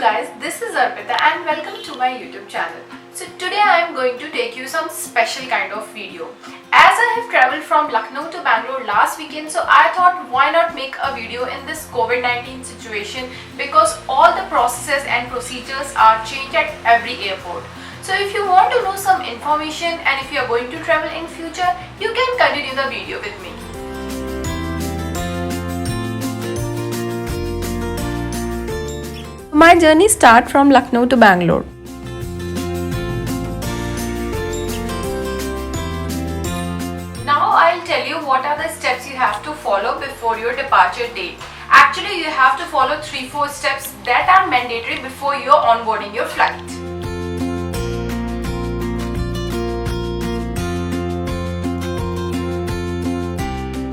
guys, this is Arpita and welcome to my YouTube channel. So today I am going to take you some special kind of video. As I have traveled from Lucknow to Bangalore last weekend, so I thought why not make a video in this COVID-19 situation, because all the processes and procedures are changed at every airport. So if you want to know some information and if you are going to travel in future, you can continue the video with me. My journey starts from Lucknow to Bangalore. Now I'll tell you what are the steps you have to follow before your departure date. Actually, you have to follow 3-4 steps that are mandatory before you're onboarding your flight.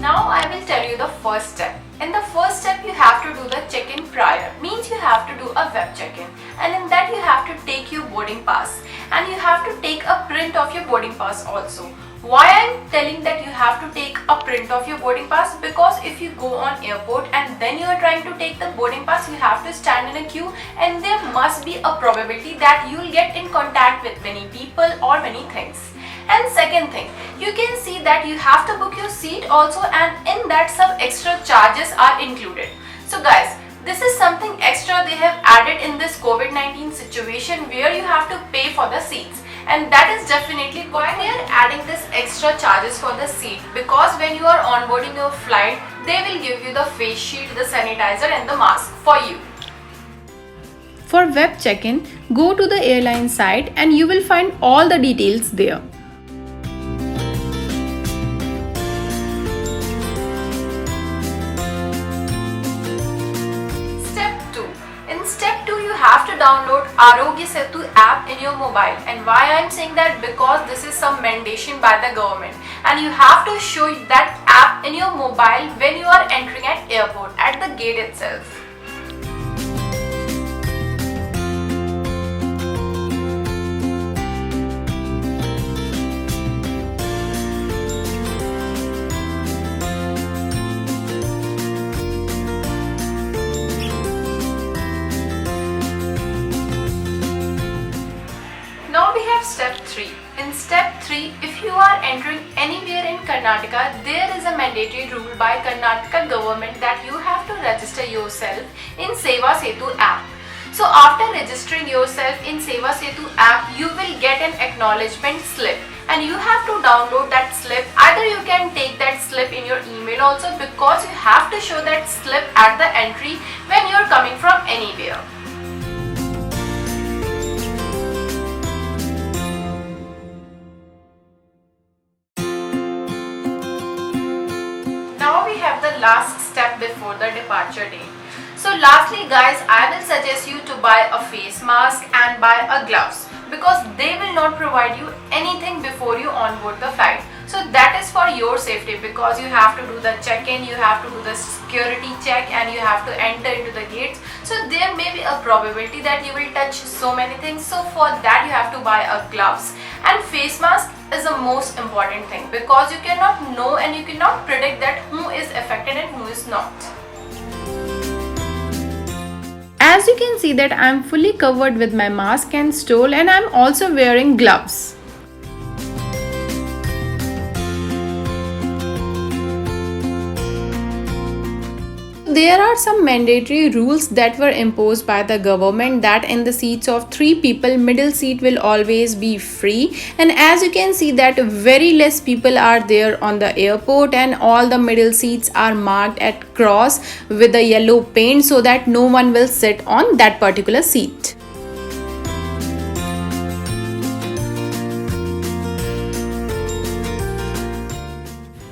Now I will tell you the first step. In the first step, you have to do the check-in prior. Means you have to do a web check-in, and in that you have to take your boarding pass, and you have to take a print of your boarding pass also. Why I am telling that you have to take a print of your boarding pass? Because if you go on airport and then you are trying to take the boarding pass, you have to stand in a queue, and there must be a probability that you will get in contact with many people or many things. And second thing, you can see that you have to book your seat also, and in that some extra charges are included. So guys, this is something extra they have added in this COVID-19 situation where you have to pay for the seats. And that is definitely why they are adding this extra charges for the seat, because when you are onboarding your flight, they will give you the face shield, the sanitizer and the mask for you. For web check-in, go to the airline site and you will find all the details there. Step 2, you have to download Arogya Setu app in your mobile. And why I am saying that? Because this is some mandation by the government, and you have to show that app in your mobile when you are entering at airport at the gate itself. Now we have step 3. In step 3, if you are entering anywhere in Karnataka, there is a mandatory rule by Karnataka government that you have to register yourself in Seva Setu app. So after registering yourself in Seva Setu app, you will get an acknowledgement slip, and you have to download that slip. Either you can take that slip in your email also, because you have to show that slip at the entry when you are coming from anywhere. Now we have the last step before the departure date. So lastly guys, I will suggest you to buy a face mask and buy a gloves, because they will not provide you anything before you onboard the flight. So that is for your safety, because you have to do the check-in, you have to do the security check, and you have to enter into the gates. So there may be a probability that you will touch so many things. So for that you have to buy a gloves, and face mask is the most important thing, because you cannot know and you cannot predict that who is affected and who is not. As you can see that I am fully covered with my mask and stole, and I am also wearing gloves. There are some mandatory rules that were imposed by the government, that in the seats of 3 people, middle seat will always be free. And as you can see that very less people are there on the airport, and all the middle seats are marked at cross with a yellow paint so that no one will sit on that particular seat.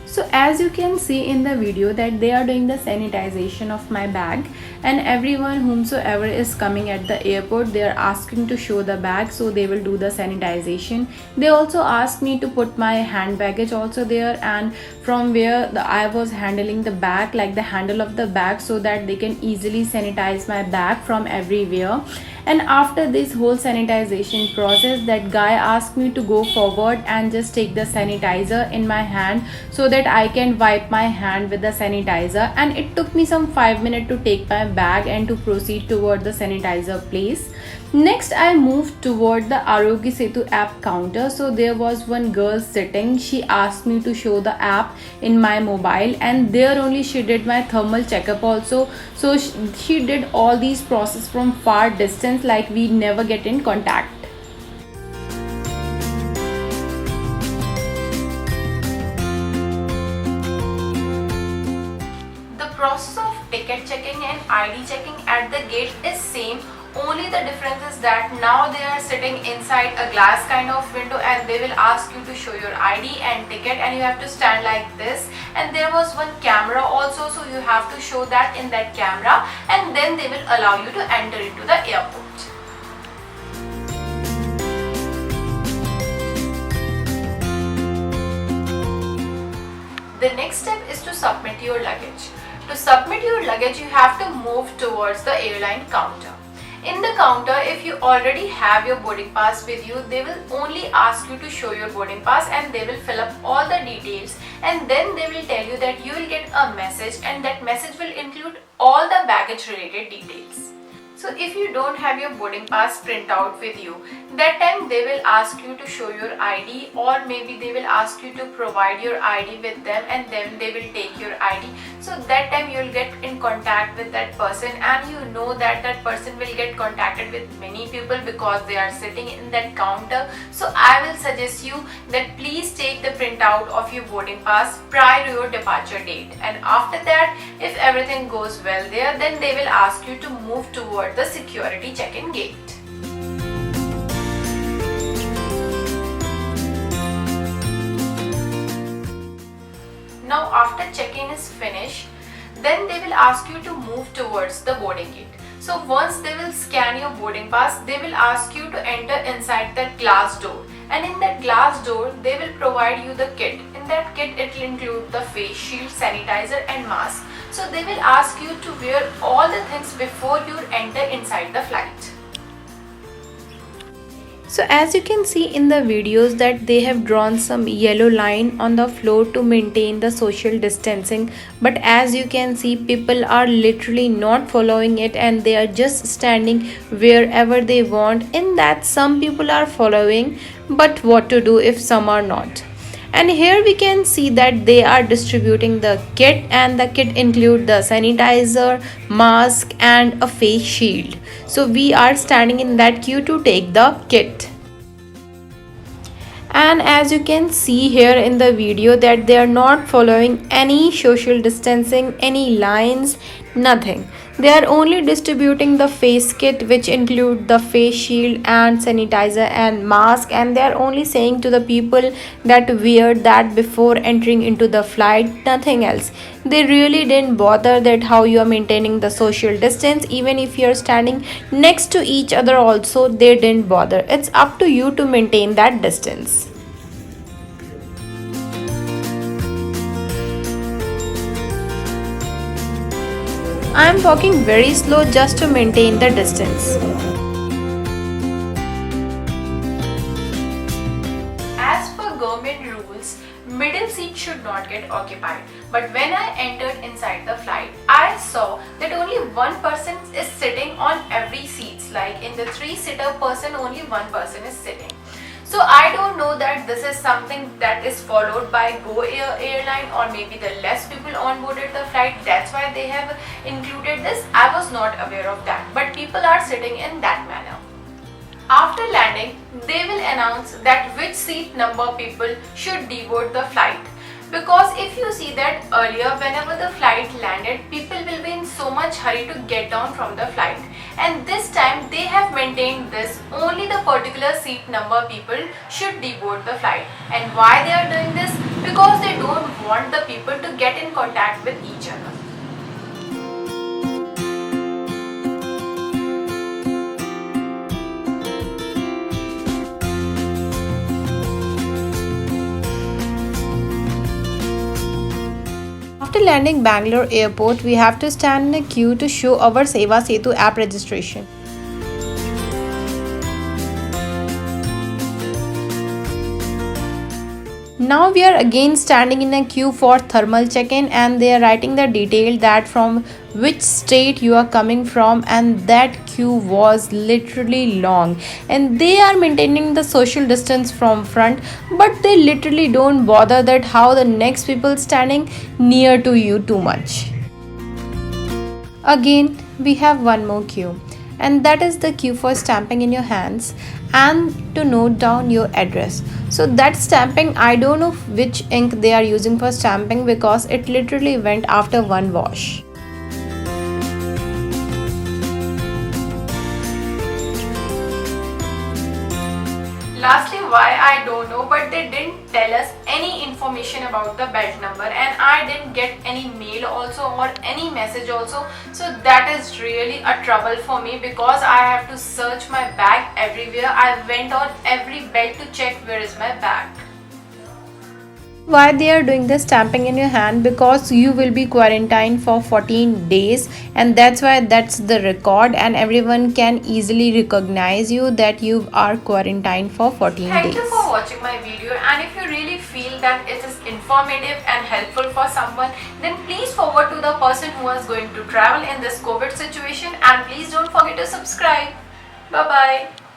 So as you can see in the video that they are doing the sanitization of my bag, and everyone whomsoever is coming at the airport, they are asking to show the bag, so they will do the sanitization. They also asked me to put my hand baggage also there, and from where I was handling the bag, like the handle of the bag, so that they can easily sanitize my bag from everywhere. And after this whole sanitization process, that guy asked me to go forward and just take the sanitizer in my hand so that I can wipe my hand with the sanitizer, and it took me some 5 minutes to take my bag and to proceed toward the sanitizer place. Next, I moved toward the Arogya Setu app counter. So there was one girl sitting. She asked me to show the app in my mobile, and there only she did my thermal checkup also. So she did all these process from far distance, like we never get in contact. The process of ticket checking and ID checking at the gate is same. Only the difference is that now they are sitting inside a glass kind of window, and they will ask you to show your ID and ticket, and you have to stand like this. And there was one camera also, so you have to show that in that camera, and then they will allow you to enter into the airport. The next step is to submit your luggage. To submit your luggage, you have to move towards the airline counter. In the counter, if you already have your boarding pass with you, they will only ask you to show your boarding pass, and they will fill up all the details, and then they will tell you that you will get a message, and that message will include all the baggage related details. So if you don't have your boarding pass printout with you, that time they will ask you to show your ID, or maybe they will ask you to provide your ID with them, and then they will take your ID. So that time you will get in contact with that person, and you know that that person will get contacted with many people because they are sitting in that counter. So I will suggest you that please take the printout of your boarding pass prior to your departure date, and after that, if everything goes well there, then they will ask you to move toward the security check-in gate. Now after check-in is finished, then they will ask you to move towards the boarding gate. So once they will scan your boarding pass, they will ask you to enter inside that glass door, and in that glass door they will provide you the kit. In that kit it will include the face shield, sanitizer and mask. So they will ask you to wear all the things before you enter inside the flight. So as you can see in the videos that they have drawn some yellow line on the floor to maintain the social distancing, but as you can see, people are literally not following it, and they are just standing wherever they want. In that, some people are following, but what to do if some are not? And here we can see that they are distributing the kit, and the kit include the sanitizer, mask and a face shield. So we are standing in that queue to take the kit. And as you can see here in the video that they are not following any social distancing, any lines, nothing. They are only distributing the face kit, which include the face shield and sanitizer and mask, and they are only saying to the people that wear that before entering into the flight, nothing else. They really didn't bother that how you are maintaining the social distance. Even if you are standing next to each other also, they didn't bother. It's up to you to maintain that distance. I am talking very slow just to maintain the distance. As per government rules, middle seat should not get occupied. But when I entered inside the flight, I saw that only one person is sitting on every seat. Like in the 3-seater person, only one person is sitting. So I don't know that this is something that is followed by Go Air airline, or maybe the less people onboarded the flight, that's why they have included this. I was not aware of that, but people are sitting in that manner. After landing, they will announce that which seat number people should deboard the flight. Because if you see that earlier, whenever the flight landed, people will be in so much hurry to get down from the flight. And this time they have maintained this, only the particular seat number people should deboard the flight. And why they are doing this? Because they don't want the people to get in contact with each other. After landing Bangalore airport, we have to stand in a queue to show our Seva Setu app registration. Now we are again standing in a queue for thermal check-in, and they are writing the detail that from which state you are coming from, and that queue was literally long, and they are maintaining the social distance from front, but they literally don't bother that how the next people standing near to you too much. Again, we have one more queue, and that is the queue for stamping in your hands and to note down your address. So, that stamping, I don't know which ink they are using for stamping because it literally went after one wash. Lastly, why I don't know, but they didn't tell us any information about the belt number, and I didn't get any mail also or any message also. So that is really a trouble for me because I have to search my bag everywhere. I went on every belt to check where is my bag. Why they are doing the stamping in your hand? Because you will be quarantined for 14 days, and that's why that's the record, and everyone can easily recognize you that you are quarantined for 14 days. Thank you for watching my video, and if you really feel that it is informative and helpful for someone, then please forward to the person who is going to travel in this COVID situation, and please don't forget to subscribe. Bye bye.